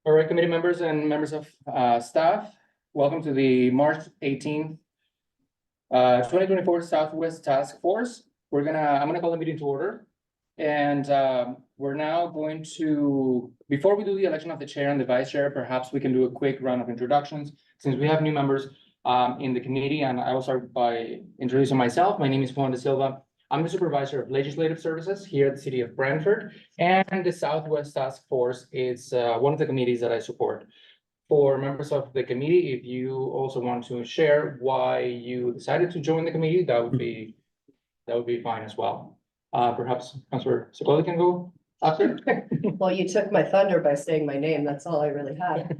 All right, committee members and members of staff, welcome to the March 18th, 2024 Southwest Task Force. I'm gonna call the meeting to order. And we're now going to, before we do the election of the chair and the vice chair, perhaps we can do a quick round of introductions since we have new members in the committee. And I will start by introducing myself. My name is Juan de Silva. I'm the supervisor of legislative services here at the city of Brantford, and the Southwest Task Force is one of the committees that I support. For members of the committee, if you also want to share why you decided to join the committee, that would be fine as well. Perhaps Councilor Sicoli can go after. Well, you took my thunder by saying my name. That's all I really had.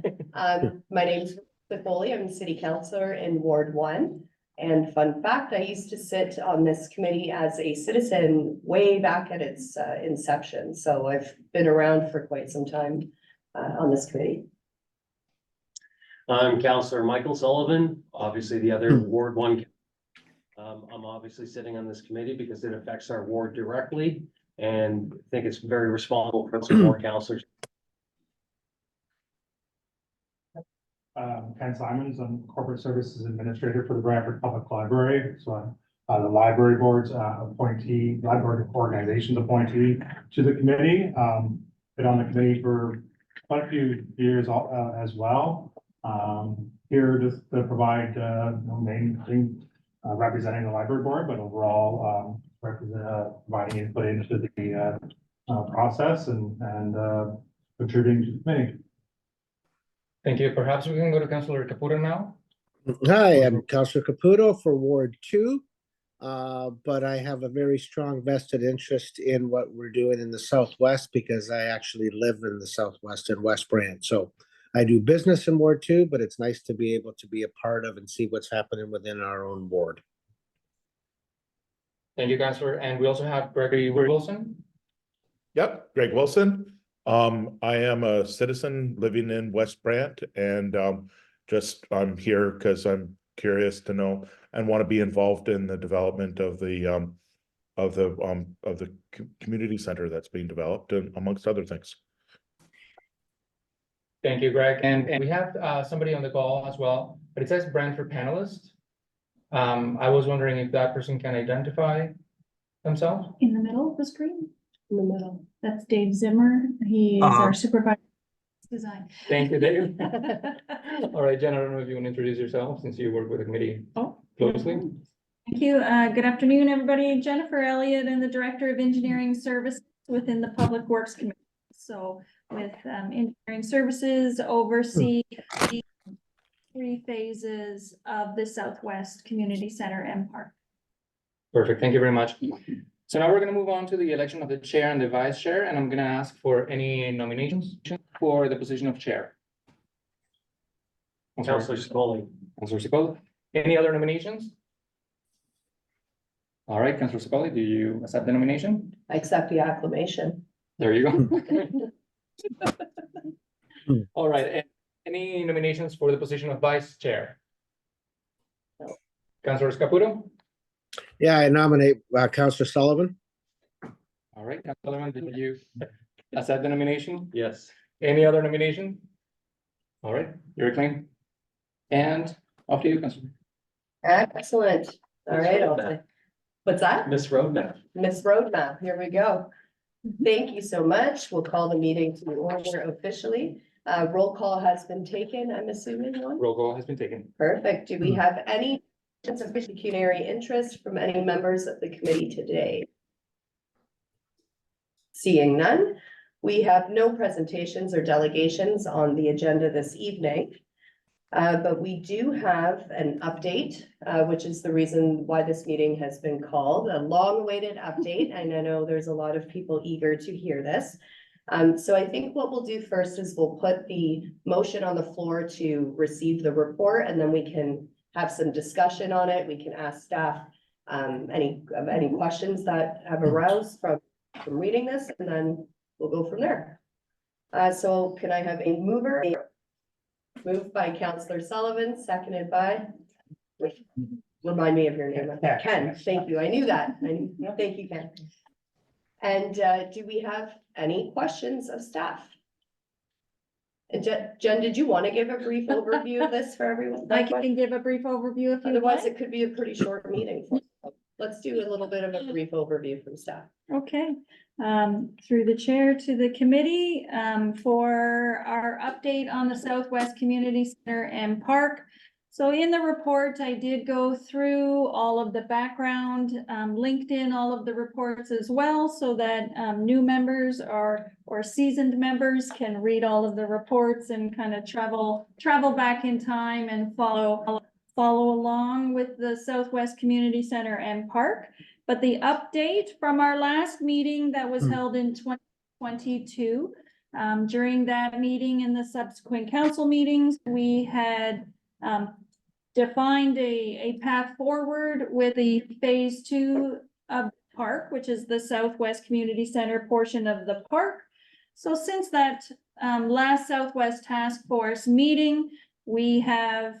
My name's Sicoli. I'm city councilor in Ward 1. And fun fact, I used to sit on this committee as a citizen way back at its inception. So I've been around for quite some time on this committee. I'm Councillor Michael Sullivan, obviously the other Ward 1. I'm obviously sitting on this committee because it affects our ward directly, and I think it's very responsible for some more councillors. Ken Simons, I'm Corporate Services Administrator for the Brantford Public Library. So I'm the Library Board's appointee, Library Organization's appointee to the committee. Been on the committee for quite a few years as well. Here just to provide main thing, representing the Library Board, but overall providing input into the process and contributing to the committee. Thank you. Perhaps we can go to Councilor Caputo now. Hi, I'm Councilor Caputo for Ward 2, but I have a very strong vested interest in what we're doing in the Southwest because I actually live in the Southwest in West Brant. So I do business in Ward 2, but it's nice to be able to be a part of and see what's happening within our own ward. Thank you, Councilor. And we also have Gregory Wilson. Yep, Greg Wilson. I am a citizen living in West Brant, and I'm here because I'm curious to know and want to be involved in the development of the community center that's being developed, and amongst other things. Thank you, Greg. And we have somebody on the call as well, but it says Brantford panelist. I was wondering if that person can identify themselves. In the middle of the screen, In the middle. that's Dave Zimmer. He is our supervisor of design. Thank you, Dave. All right, Jen, I don't know if you want to introduce yourself since you work with the committee closely. Thank you. Good afternoon, everybody. Jennifer Elliott, and the Director of Engineering Services within the Public Works Committee. So with engineering services, oversee the 3 phases of the Southwest Community Center and Park. Perfect. Thank you very much. So now we're going to move on to the election of the chair and the vice chair, and I'm going to ask for any nominations for the position of chair. Councillor Sicoli. Councilor Sicoli. Any other nominations? All right, Councilor Sicoli, do you accept the nomination? I accept the acclamation. There you go. All right, any nominations for the position of vice chair? No. Councilor Caputo? Yeah, I nominate Councilor Sullivan. All right, Councilor, did you accept the nomination? Yes. Any other nomination? All right, you're acclaimed. And off to you, Councilor. Excellent. All right. What's that? Miss Roadmap. Miss Roadmap. Here we go. Thank you so much. We'll call the meeting to order officially. Roll call has been taken, I'm assuming. One? Roll call has been taken. Perfect. Do we have any of pecuniary interest from any members of the committee today? Seeing none, we have no presentations or delegations on the agenda this evening. But we do have an update, which is the reason why this meeting has been called, a long-awaited update. And I know there's a lot of people eager to hear this. So I think what we'll do first is we'll put the motion on the floor to receive the report, and then we can have some discussion on it. We can ask staff any questions that have aroused from reading this, and then we'll go from there. So can I have a mover? Moved by Councilor Sullivan, seconded by, remind me of your name. Ken, thank you. I knew that. Thank you, Ken. And do we have any questions of staff? And Jen, did you want to give a brief overview of this for everyone? I can give a brief overview if you Otherwise, like. it could be a pretty short meeting. Let's do a little bit of a brief overview from staff. Okay, through the chair to the committee, for our update on the Southwest Community Center and Park. So in the report, I did go through all of the background, linked in all of the reports as well, so that new members or seasoned members can read all of the reports and kind of travel back in time and follow along with the Southwest Community Center and Park. But the update from our last meeting that was held in 2022, during that meeting and the subsequent council meetings, we had defined a path forward with the phase 2 of the park, which is the Southwest Community Center portion of the park. So since that last Southwest Task Force meeting, we have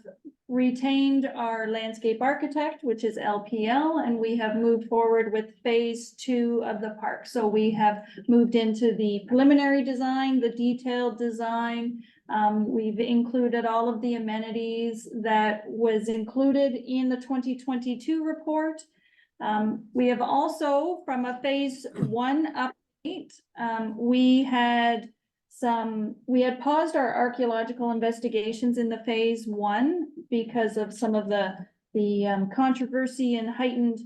retained our landscape architect, which is LPL, and we have moved forward with phase 2 of the park. So we have moved into the preliminary design, the detailed design. We've included all of the amenities that was included in the 2022 report. We have also, from a phase 1 update, we had paused our archaeological investigations in the phase 1 because of some of the controversy and heightened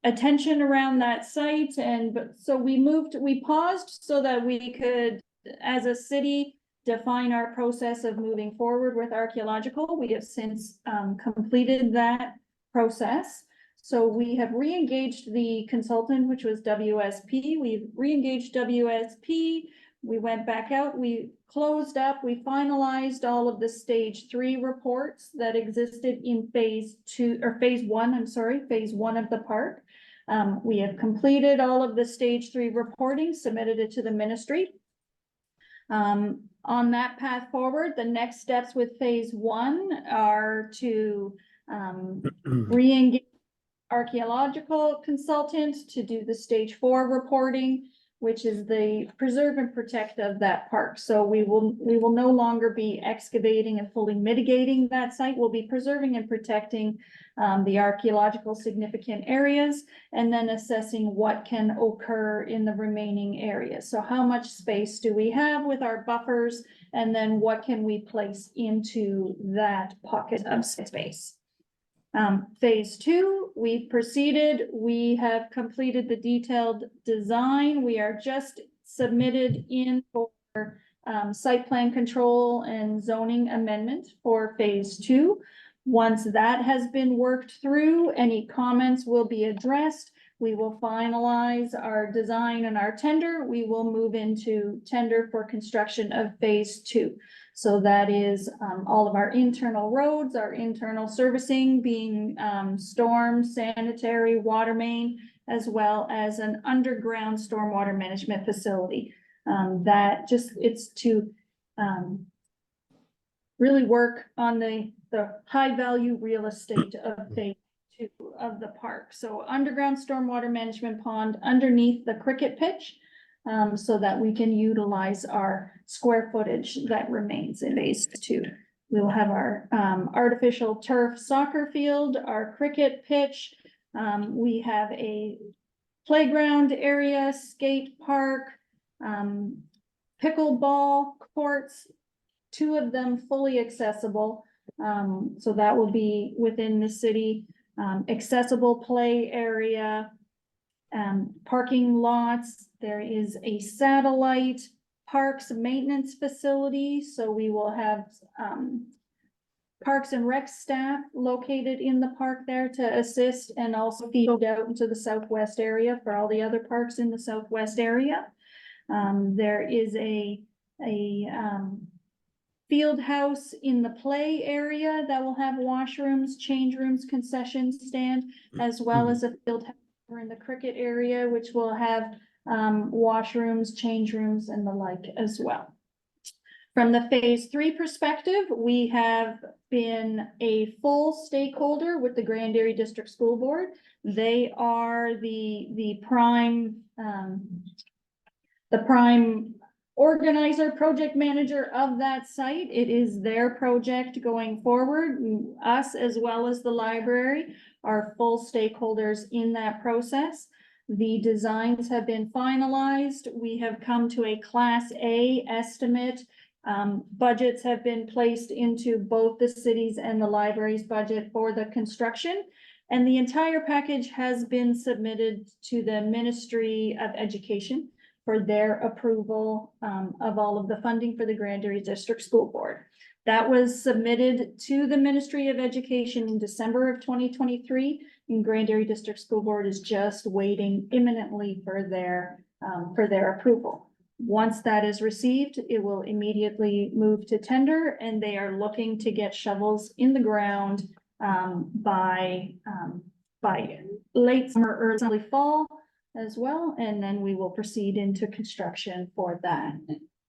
attention around that site. So we paused so that we could, as a city, define our process of moving forward with archaeological. We have since completed that process. So we have re-engaged the consultant, which was WSP. We've re-engaged WSP. We went back out, we closed up, we finalized all of the stage 3 reports that existed in phase 1 of the park. We have completed all of the stage 3 reporting, submitted it to the ministry. On that path forward, the next steps with phase 1 are to re-engage archaeological consultant to do the stage 4 reporting, which is the preserve and protect of that park. So we will no longer be excavating and fully mitigating that site. We'll be preserving and protecting the archaeological significant areas, and then assessing what can occur in the remaining areas. So how much space do we have with our buffers, and then what can we place into that pocket of space? Phase 2, we've proceeded. We have completed the detailed design. We are just submitted in for site plan control and zoning amendment for phase 2. Once that has been worked through, any comments will be addressed. We will finalize our design and our tender. We will move into tender for construction of phase 2. So that is all of our internal roads, our internal servicing being storm, sanitary, water main, as well as an underground stormwater management facility. It's to really work on the high value real estate of phase 2 of the park. So underground stormwater management pond underneath the cricket pitch, so that we can utilize our square footage that remains in phase 2. We will have our artificial turf soccer field, our cricket pitch. We have a playground area, skate park, pickleball courts, 2 of them fully accessible. So that will be within the city, accessible play area, parking lots. There is a satellite parks maintenance facility. So we will have Parks and Rec staff located in the park there to assist, and also feed out into the southwest area for all the other parks in the southwest area. There is a field house in the play area that will have washrooms, change rooms, concession stand, as well as a field house in the cricket area, which will have washrooms, change rooms, and the like as well. From the phase 3 perspective, we have been a full stakeholder with the Grand Erie District School Board. They are the prime organizer, project manager of that site. It is their project going forward. Us, as well as the library, are full stakeholders in that process. The designs have been finalized. We have come to a Class A estimate. Budgets have been placed into both the city's and the library's budget for the construction. And the entire package has been submitted to the Ministry of Education for their approval of all of the funding for the Grand Dairy District School Board. That was submitted to the Ministry of Education in December of 2023, and Grand Dairy District School Board is just waiting imminently for their approval. Once that is received, it will immediately move to tender, and they are looking to get shovels in the ground by late summer, early fall as well, and then we will proceed into construction for that.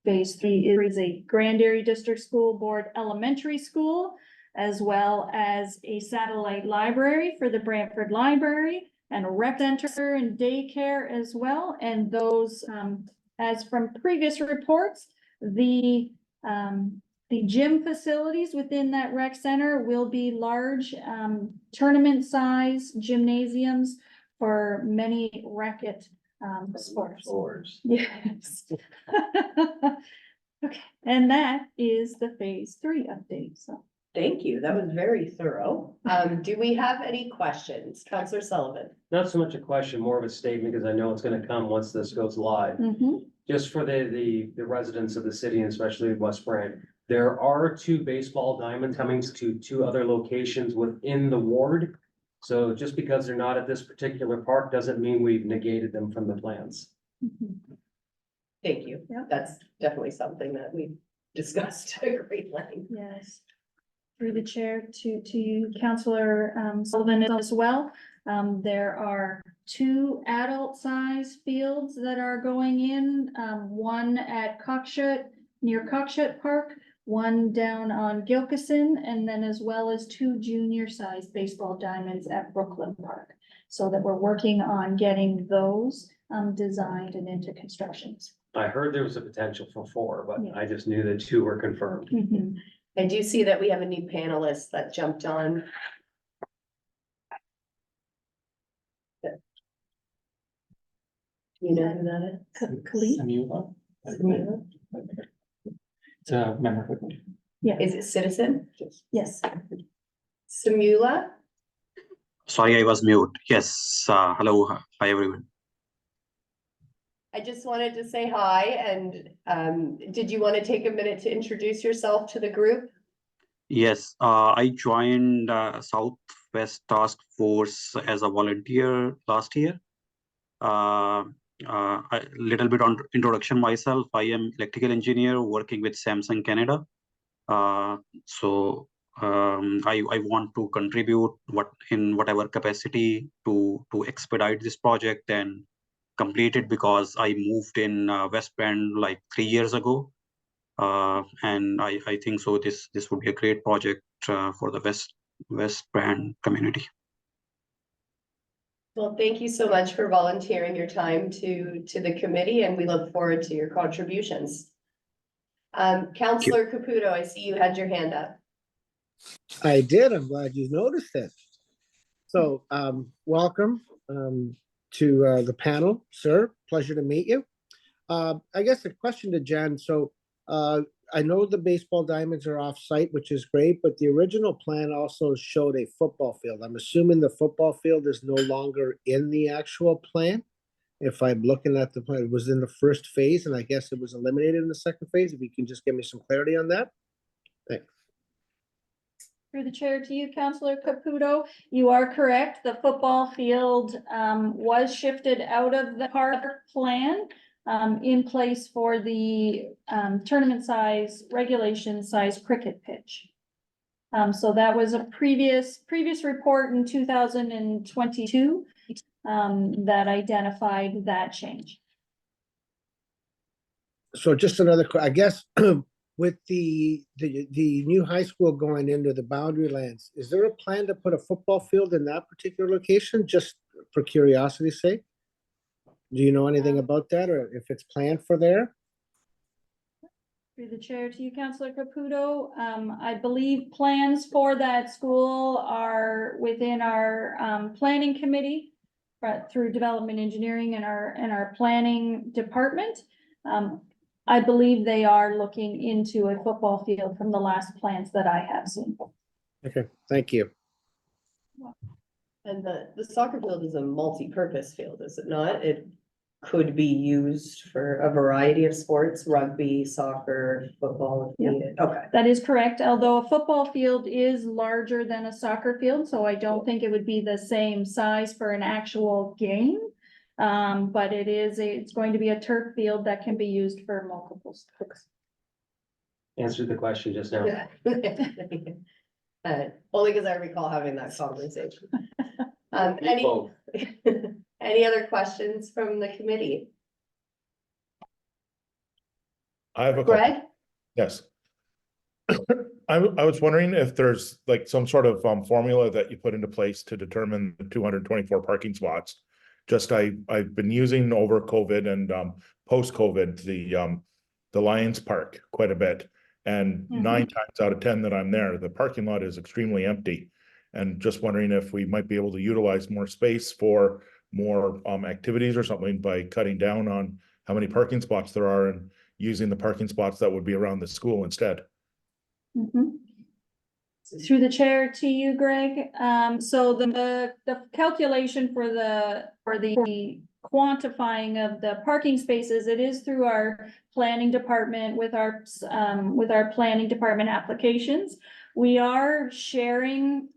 Phase 3 is a Grand Dairy District School Board elementary school, as well as a satellite library for the Brantford Library, and a rec center and daycare as well. And those, as from previous reports, the gym facilities within that rec center will be large, tournament size gymnasiums for many racket sports. Yes. Okay, and that is the Phase 3 update, so. Thank you. That was very thorough. Do we have any questions? Counselor Sullivan? Not so much a question, more of a statement, because I know it's gonna come once this goes live. Just for the residents of the city, and especially West Brant, there are 2 baseball diamonds coming to 2 other locations within the ward. So just because they're not at this particular park doesn't mean we've negated them from the plans. Thank you. Yeah. That's definitely something that we discussed at great length. Yes. Through the chair to you, Counselor Sullivan, as well. There are 2 adult-sized fields that are going in, one at Cockshut, near Cockshut Park, one down on Gilkison, and then as well as 2 junior-sized baseball diamonds at Brooklyn Park. So that we're working on getting those designed and into constructions. I heard there was a potential for 4, but Yeah. I just knew that 2 were confirmed. I do see that we have a new panelist that jumped on. You know who that is? Khalid? Samula? Samula? It's a member. Is it Citizen? Yes. Samula? Sorry, I was mute. Yes, hello, hi everyone. I just wanted to say hi, and did you want to take a minute to introduce yourself to the group? Yes, I joined Southwest Task Force as a volunteer last year. A little bit on introduction myself. I am electrical engineer working with Samsung Canada. I want to contribute in whatever capacity to expedite this project and complete it, because I moved in West Bend like 3 years ago. And I think so this would be a great project for the West Bend community. Well, thank you so much for volunteering your time to the committee, and we look forward to your contributions. Counselor Caputo, I see you had your hand up. I did. I'm glad you noticed it. So, welcome to the panel, sir. Pleasure to meet you. I guess a question to Jen. So, I know the baseball diamonds are off-site, which is great, but the original plan also showed a football field. I'm assuming the football field is no longer in the actual plan. If I'm looking at the plan, it was in the first phase, and I guess it was eliminated in the second phase. If you can just give me some clarity on that. Thanks. Through the chair to you, Counselor Caputo, you are correct. The football field was shifted out of the park plan in place for the tournament size, regulation size cricket pitch. So that was a previous report in 2022 that identified that change. So just another, I guess, with the new high school going into the boundary lands, is there a plan to put a football field in that particular location, just for curiosity's sake? Do you know anything about that, or if it's planned for there? Through the chair to you, Councillor Caputo. I believe plans for that school are within our planning committee, but through development engineering and our planning department. I believe they are looking into a football field from the last plans that I have seen. Okay, thank you. And the soccer field is a multi-purpose field, is it not? It could be used for a variety of sports, rugby, soccer, football if Yep. needed. Okay. That is correct, although a football field is larger than a soccer field, so I don't think it would be the same size for an actual game. But it's going to be a turf field that can be used for multiple sports. Answered the question just now. Yeah. Only because I recall having that conversation. We both. Any other questions from the committee? I have a couple. Greg? Yes. I was wondering if there's like some sort of formula that you put into place to determine the 224 parking spots. Just I've been using over COVID and post-COVID the Lions Park quite a bit. And 9 times out of 10 that I'm there, the parking lot is extremely empty. And just wondering if we might be able to utilize more space for more activities or something by cutting down on how many parking spots there are and using the parking spots that would be around the school instead. Through the chair to you, Greg. So the calculation for the quantifying of the parking spaces, it is through our planning department with our planning department applications. We are sharing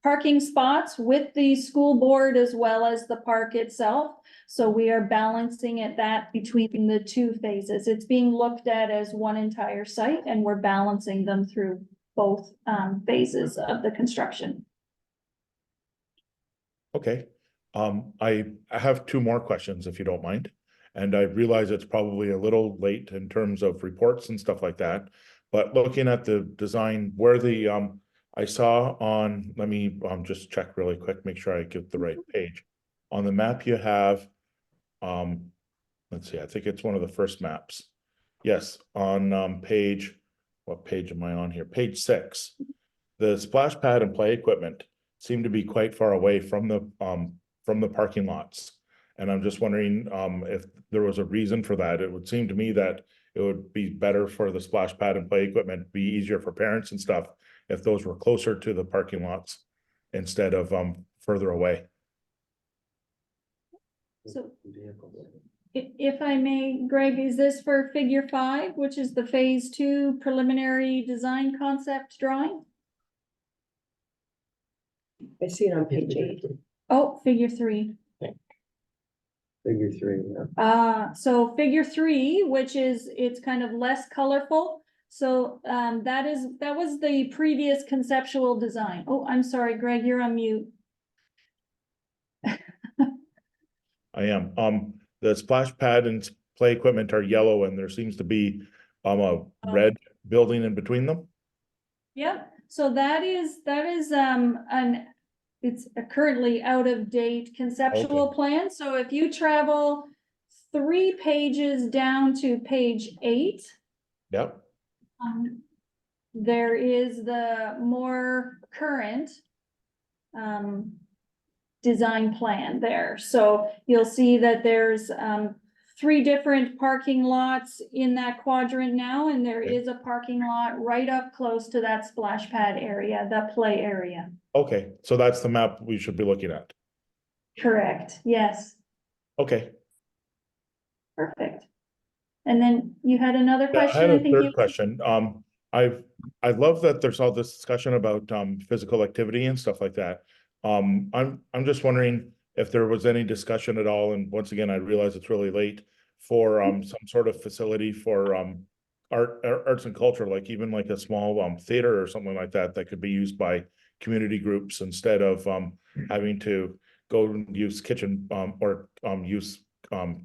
parking spots with the school board as well as the park itself. So we are balancing that between the two phases. It's being looked at as one entire site and we're balancing them through both phases of the construction. Okay. I have 2 more questions if you don't mind. And I realize it's probably a little late in terms of reports and stuff like that. But looking at the design where the I saw on, let me just check really quick, make sure I get the right page. On the map you have, let's see, I think it's one of the first maps. Yes, on page, what page am I on here? Page 6. The splash pad and play equipment seem to be quite far away from the parking lots. And I'm just wondering if there was a reason for that. It would seem to me that it would be better for the splash pad and play equipment, be easier for parents and stuff if those were closer to the parking lots instead of further away. So if I may, Greg, is this for figure 5, which is the phase 2 preliminary design concept drawing? I see it on page 8. Oh, figure 3. Figure 3, yeah. So figure 3, which is, it's kind of less colorful. So that was the previous conceptual design. Oh, I'm sorry, Greg, you're on mute. I am. The splash pad and play equipment are yellow and there seems to be a red building in between them. Yeah, so that is it's a currently out of date conceptual plan. So if you travel 3 pages down to page 8. Yep. There is the more current design plan there. So you'll see that there's 3 different parking lots in that quadrant now, and there is a parking lot right up close to that splash pad area, the play area. Okay, so that's the map we should be looking at. Correct, yes, Okay. perfect. And then you had another Yeah, I question, had I a think third you. question. I love that there's all this discussion about physical activity and stuff like that. I'm just wondering if there was any discussion at all, and once again, I realize it's really late, for some sort of facility for arts and culture, like even like a small theater or something like that that could be used by community groups instead of having to go and use kitchen or use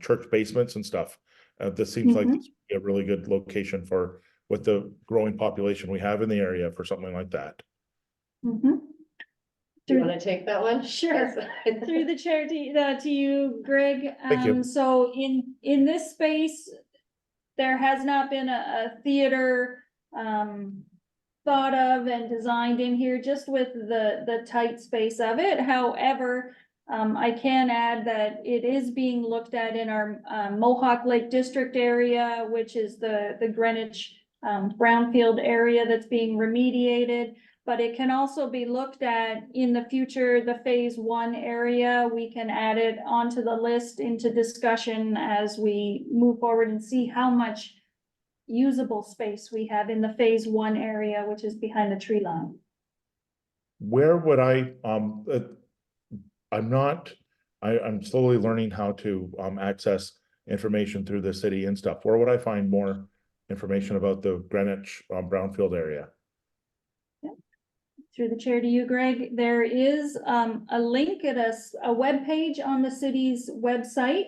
church basements and stuff. This seems like this would be a really good location for, with the growing population we have in the area, for something like that. Do you want to take that one? Sure. Through the chair to you, Greg. Thank you. So in this space, there has not been a theater, thought of and designed in here, just with the tight space of it. However, I can add that it is being looked at in our Mohawk Lake District area, which is the Greenwich brownfield area that's being remediated. But it can also be looked at in the future, the phase 1 area. We can add it onto the list into discussion as we move forward and see how much usable space we have in the phase 1 area, which is behind the tree line. Where would I'm slowly learning how to access information through the city and stuff. Where would I find more information about the Greenwich brownfield area? Through the chair to you, Greg, there is a link at a webpage on the city's website.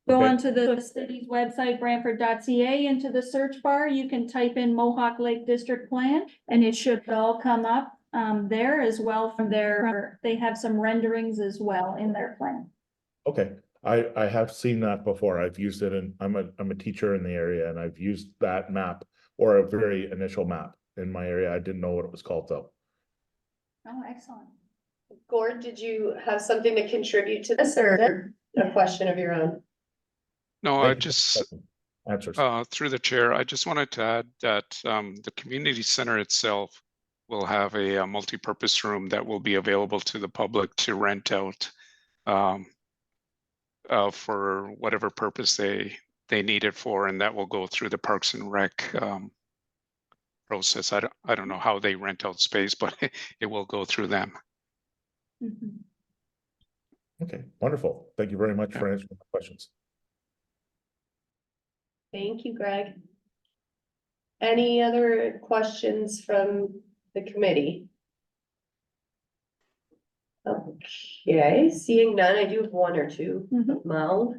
Go Okay. onto the city's website, Brantford.ca, into the search bar. You can type in Mohawk Lake District Plan, and it should all come up there as well. From there, they have some renderings as well in their plan. Okay, I have seen that before. I've used it, and I'm a teacher in the area, and I've used that map, or a very initial map in my area. I didn't know what it was called though. Oh, excellent. Gord, did you have something to contribute to this or a question of your own? No, Thank you for answers. through the chair, I just wanted to add that the community center itself will have a multi-purpose room that will be available to the public to rent out for whatever purpose they need it for, and that will go through the Parks and Rec process. I don't know how they rent out space, but it will go through them. Mhm. Okay, wonderful. Thank you very much for answering my questions. Thank you, Greg. Any other questions from the committee? Okay, seeing none, I do have one or two. Mhm. Mal.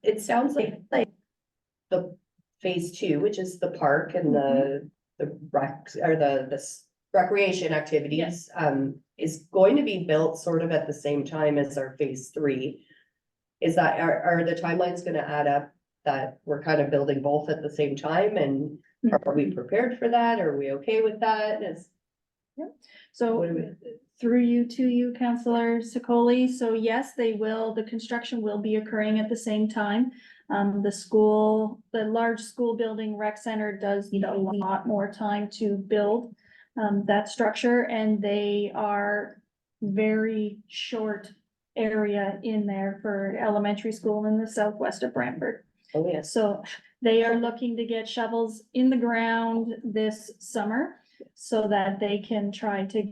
It sounds like the phase 2, which is the park and the rec, or the recreation activities, is going to be built sort of at the same time as our phase 3. Is that, are the timelines gonna add up that we're kind of building both at the same time, and are we prepared for that? Are we okay with that? So What do we- through you to you, Councillor Sicoli. So yes, they will, the construction will be occurring at the same time. The large school building rec center does need a lot more time to build that structure, and they are very short area in there for elementary school in the southwest of Brantford. Oh, yes. So they are looking to get shovels in the ground this summer so that they can try to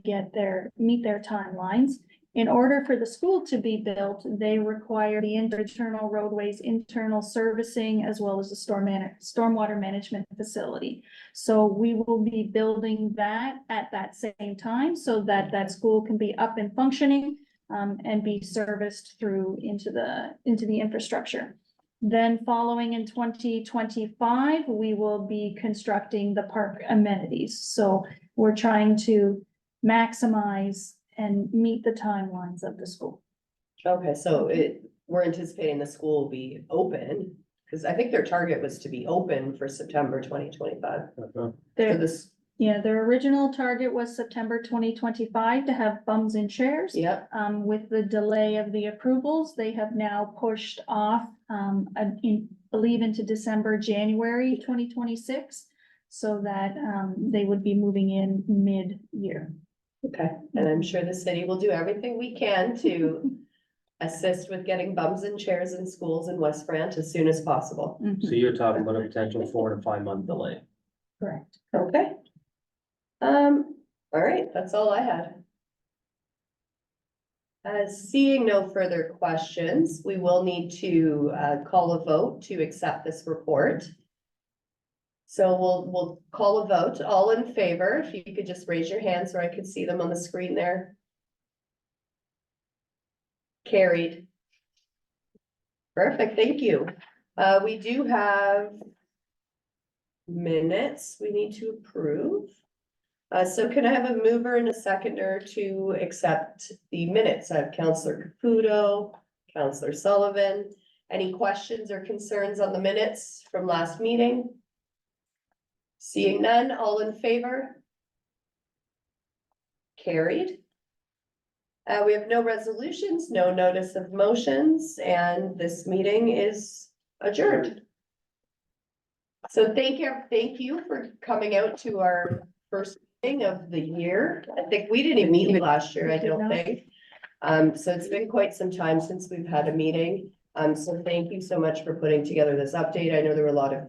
meet their timelines. In order for the school to be built, they require the internal roadways, internal servicing, as well as a stormwater management facility. So we will be building that at that same time so that that school can be up and functioning and be serviced through into the infrastructure. Then following in 2025, we will be constructing the park amenities. So we're trying to maximize and meet the timelines of the school. Okay, so we're anticipating the school will be open, because I think their target was to be open for September 2025. For this, Their original target was September 2025 to have bums in chairs. yep, With the delay of the approvals, they have now pushed off, believe into December, January 2026, so that they would be moving in mid-year. okay, and I'm sure the city will do everything we can to assist with getting bums and chairs in schools in West Brant as soon as possible. So you're talking about a potential 4 to 5 month delay. Correct. Okay. All right, that's all I had. Seeing no further questions, we will need to call a vote to accept this report. So we'll call a vote. All in favor, if you could just raise your hand so I could see them on the screen there. Carried. Perfect, thank you. We do have minutes we need to approve. So can I have a mover and a seconder to accept the minutes? I have Councillor Caputo, Councillor Sullivan, Any questions or concerns on the minutes from last meeting? Seeing none, all in favor? Carried. We have no resolutions, no notice of motions, and this meeting is adjourned. So thank you for coming out to our first meeting of the year. I think we didn't even meet last year, I don't think. So it's been quite some time since we've had a meeting. So thank you so much for putting together this update. I know there were a lot of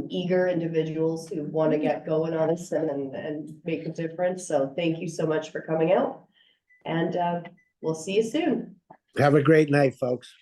eager individuals who want to get going on this and make a difference. So thank you so much for coming out. And we'll see you soon. Have a great night, folks.